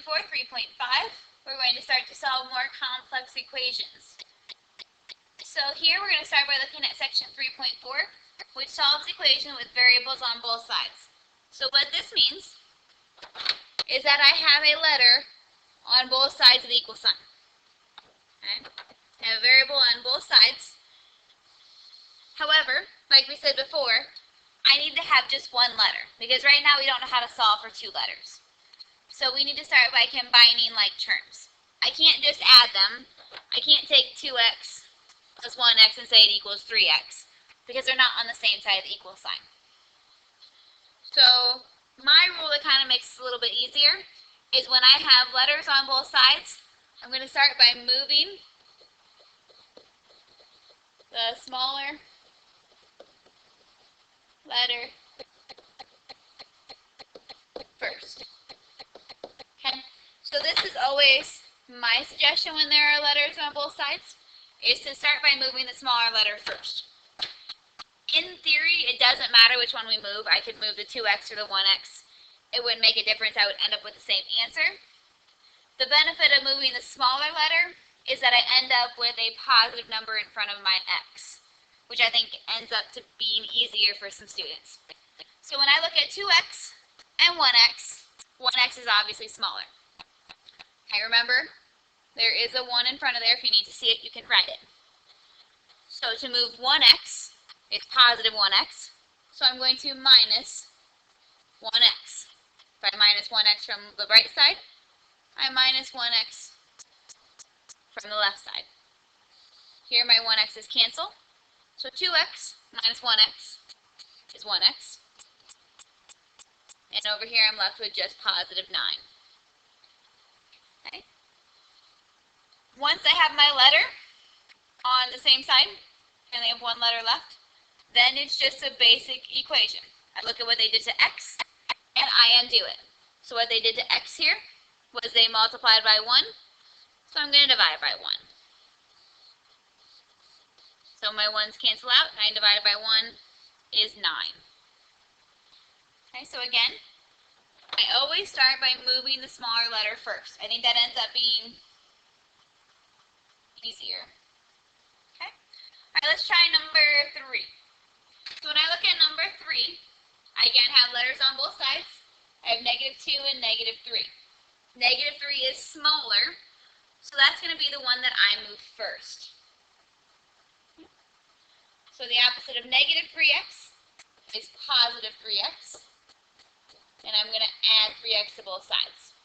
3.4, 3.5, we're going to start to solve more complex equations. So here we're going to start by looking at section 3.4, which solves equations with variables on both sides. So what this means is that I have a letter on both sides of the equal sign. Okay? I have a variable on both sides. However, like we said before, I need to have just one letter, because right now we don't know how to solve for two letters. So we need to start by combining like terms. I can't just add them. I can't take 2x plus 1x and say it equals 3x, because they're not on the same side of the equal sign. So my rule that kind of makes it a little bit easier is when I have letters on both sides, I'm going to start by moving the smaller letter first. Okay, so this is always my suggestion when there are letters on both sides, is to start by moving the smaller letter first. In theory, it doesn't matter which one we move. I could move the 2x or the 1x. It wouldn't make a difference. I would end up with the same answer. The benefit of moving the smaller letter is that I end up with a positive number in front of my x, which I think ends up to being easier for some students. So when I look at 2x and 1x, 1x is obviously smaller. Okay, remember, there is a 1 in front of there. If you need to see it, you can write it. So to move 1x, it's positive 1x. So I'm going to minus 1x. If I minus 1x from the right side, I minus 1x from the left side. Here my 1x's cancel. So 2x minus 1x is 1x. And over here I'm left with just positive 9. Okay. Once I have my letter on the same side, and they have one letter left, then it's just a basic equation. I look at what they did to x, and I undo it. So what they did to x here was they multiplied by 1, so I'm going to divide by 1. So my 1's cancel out, 9 divided by 1 is 9. Okay, so again, I always start by moving the smaller letter first. I think that ends up being easier. Okay? Alright, let's try number 3. So when I look at number 3, I again have letters on both sides. I have negative 2 and negative 3. Negative 3 is smaller, so that's going to be the one that I move first. So the opposite of negative 3x is positive 3x. And I'm going to add 3x to both sides.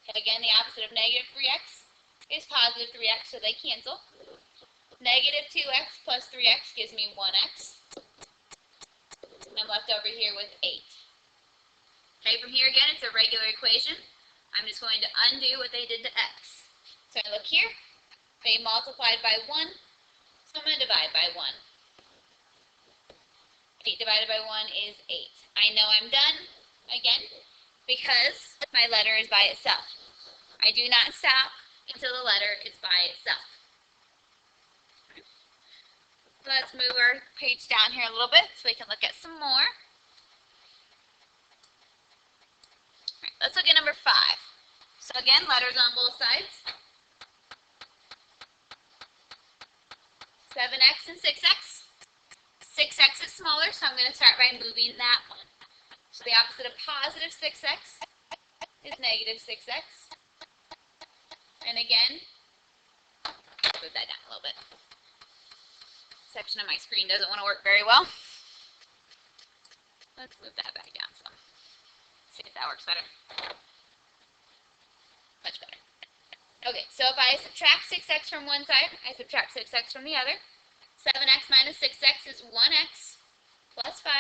And again, the opposite of negative 3x is positive 3x, so they cancel. Negative 2x plus 3x gives me 1x. And I'm left over here with 8. Okay, from here again, it's a regular equation. I'm just going to undo what they did to x. So I look here, they multiplied by 1, so I'm going to divide by 1. 8 divided by 1 is 8. I know I'm done, again, because my letter is by itself. I do not stop until the letter is by itself. Let's move our page down here a little bit so we can look at some more. Right, let's look at number 5. So again, letters on both sides. 7x and 6x. 6x is smaller, so I'm going to start by moving that one. So the opposite of positive 6x is negative 6x. And again, move that down a little bit. Section of my screen doesn't want to work very well. Let's move that back down some. See if that works better. Much better. Okay, so if I subtract 6x from one side, I subtract 6x from the other. 7x minus 6x is 1x plus 5.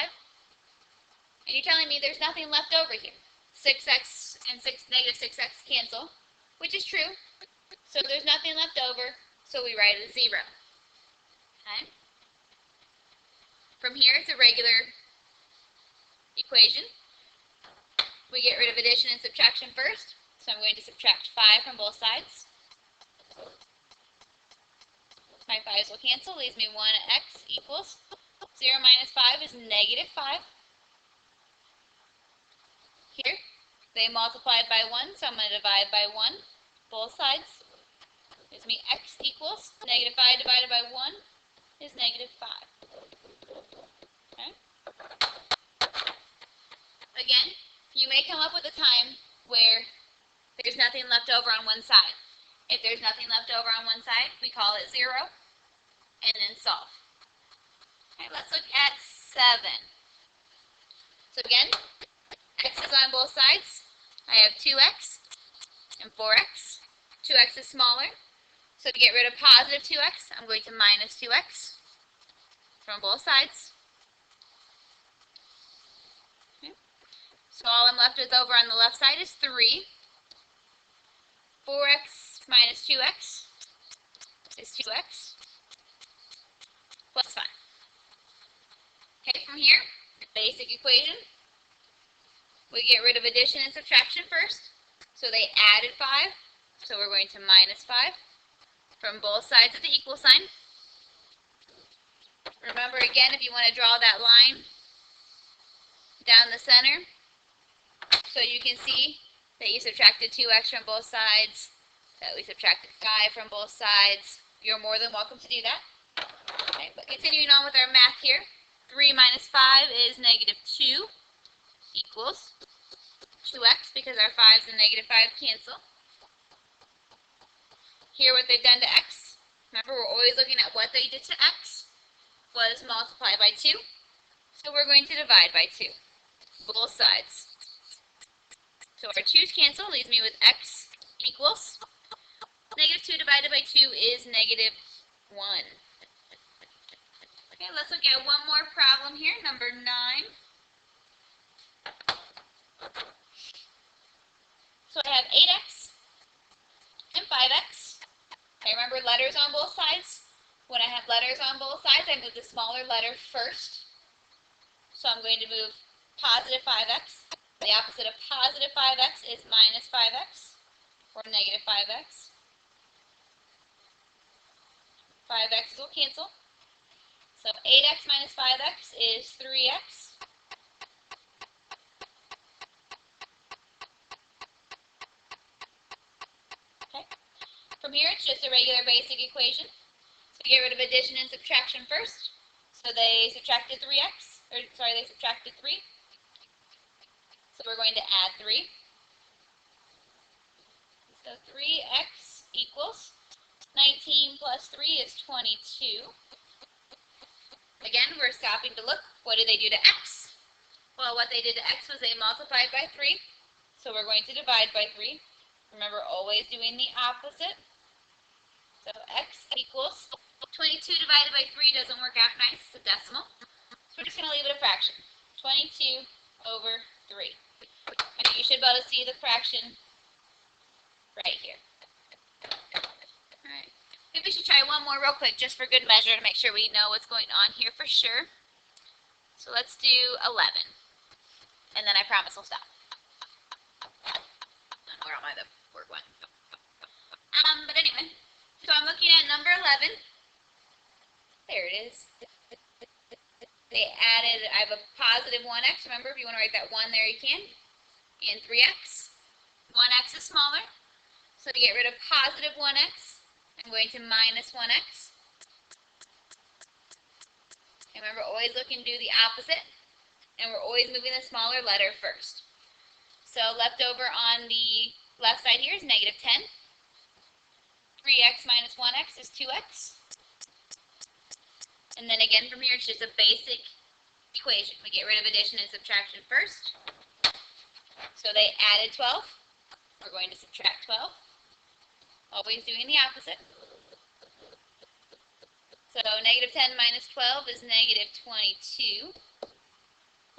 And you're telling me there's nothing left over here. 6x and negative 6x cancel, which is true. So there's nothing left over, so we write it as 0. Okay? From here, it's a regular equation. We get rid of addition and subtraction first. So I'm going to subtract 5 from both sides. My 5's will cancel, leaves me 1x equals 0 minus 5 is negative 5. Here, They multiplied by 1, so I'm going to divide by 1, both sides. Gives me x equals negative 5 divided by 1 is negative 5. Okay? Again, you may come up with a time where there's nothing left over on one side. If there's nothing left over on one side, we call it 0, and then solve. Okay, let's look at 7. So again, x is on both sides. I have 2x and 4x. 2x is smaller, so to get rid of positive 2x, I'm going to minus 2x from both sides. Okay. So all I'm left with over on the left side is 3. 4x minus 2x is 2x plus 5. Okay, from here, basic equation. We get rid of addition and subtraction first. So they added 5, so we're going to minus 5 from both sides of the equal sign. Remember again, if you want to draw that line down the center, so you can see that you subtracted 2x from both sides, that we subtracted 5 from both sides. You're more than welcome to do that. Okay, but continuing on with our math here, 3 minus 5 is negative 2 equals 2x, because our 5s and negative 5 cancel. Here what they've done to x, remember we're always looking at what they did to x, was multiply by 2. So we're going to divide by 2, both sides. So our 2's cancel, leaves me with x equals negative 2 divided by 2 is negative 1. Okay, let's look at one more problem here, number 9. So I have 8x and 5x. Okay, remember letters on both sides? When I have letters on both sides, I move the smaller letter first. So I'm going to move positive 5x. The opposite of positive 5x is minus 5x, or negative 5x. 5x will cancel. So 8x minus 5x is 3x. Okay. From here, it's just a regular basic equation. So get rid of addition and subtraction first. So they subtracted 3x, or sorry, they subtracted 3. So we're going to add 3. So 3x equals 19 plus 3 is 22. Again, we're stopping to look. What did they do to x? Well, what they did to x was they multiplied by 3. So we're going to divide by 3. Remember, always doing the opposite. So x equals 22 divided by 3 doesn't work out nice. It's a decimal. So we're just going to leave it a fraction. 22 over 3. And you should be able to see the fraction right here. Alright. Maybe we should try one more real quick just for good measure to make sure we know what's going on here for sure. So let's do 11. And then I promise we'll stop. Where am I? The word one. But anyway, so I'm looking at number 11. There it is. They added, I have a positive 1x. Remember, if you want to write that 1 there, you can. And 3x. 1x is smaller. So to get rid of positive 1x, I'm going to minus 1x. And remember, always looking to do the opposite. And we're always moving the smaller letter first. So left over on the left side here is negative 10. 3x minus 1x is 2x. And then again from here, it's just a basic equation. We get rid of addition and subtraction first. So they added 12. We're going to subtract 12. Always doing the opposite. So negative 10 minus 12 is negative 22.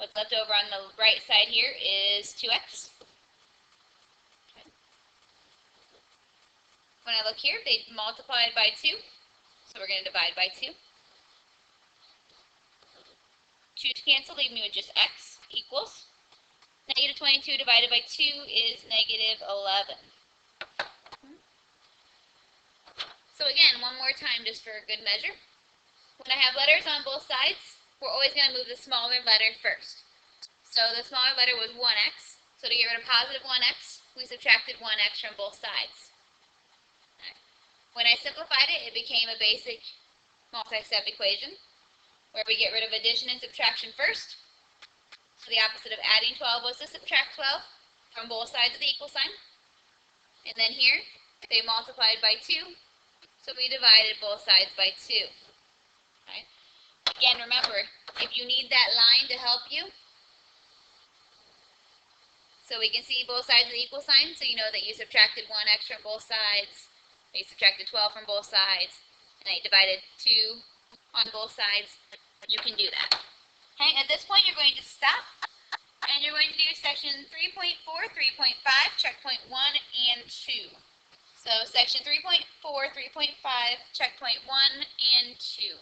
What's left over on the right side here is 2x. Okay. When I look here, they multiplied by 2. So we're going to divide by 2. 2's cancel, leave me with just x equals. Negative 22 divided by 2 is negative 11. So again, one more time just for a good measure. When I have letters on both sides, we're always going to move the smaller letter first. So the smaller letter was 1x. So to get rid of positive 1x, we subtracted 1x from both sides. Right. When I simplified it, it became a basic multi-step equation where we get rid of addition and subtraction first. So the opposite of adding 12 was to subtract 12 from both sides of the equal sign. And then here, they multiplied by 2, so we divided both sides by 2. Right? Again, remember, if you need that line to help you, so we can see both sides of the equal sign, so you know that you subtracted 1x from both sides, you subtracted 12 from both sides, and then you divided 2 on both sides, you can do that. Okay, at this point you're going to stop, and you're going to do section 3.4, 3.5, checkpoint 1 and 2. So section 3.4, 3.5, checkpoint 1 and 2.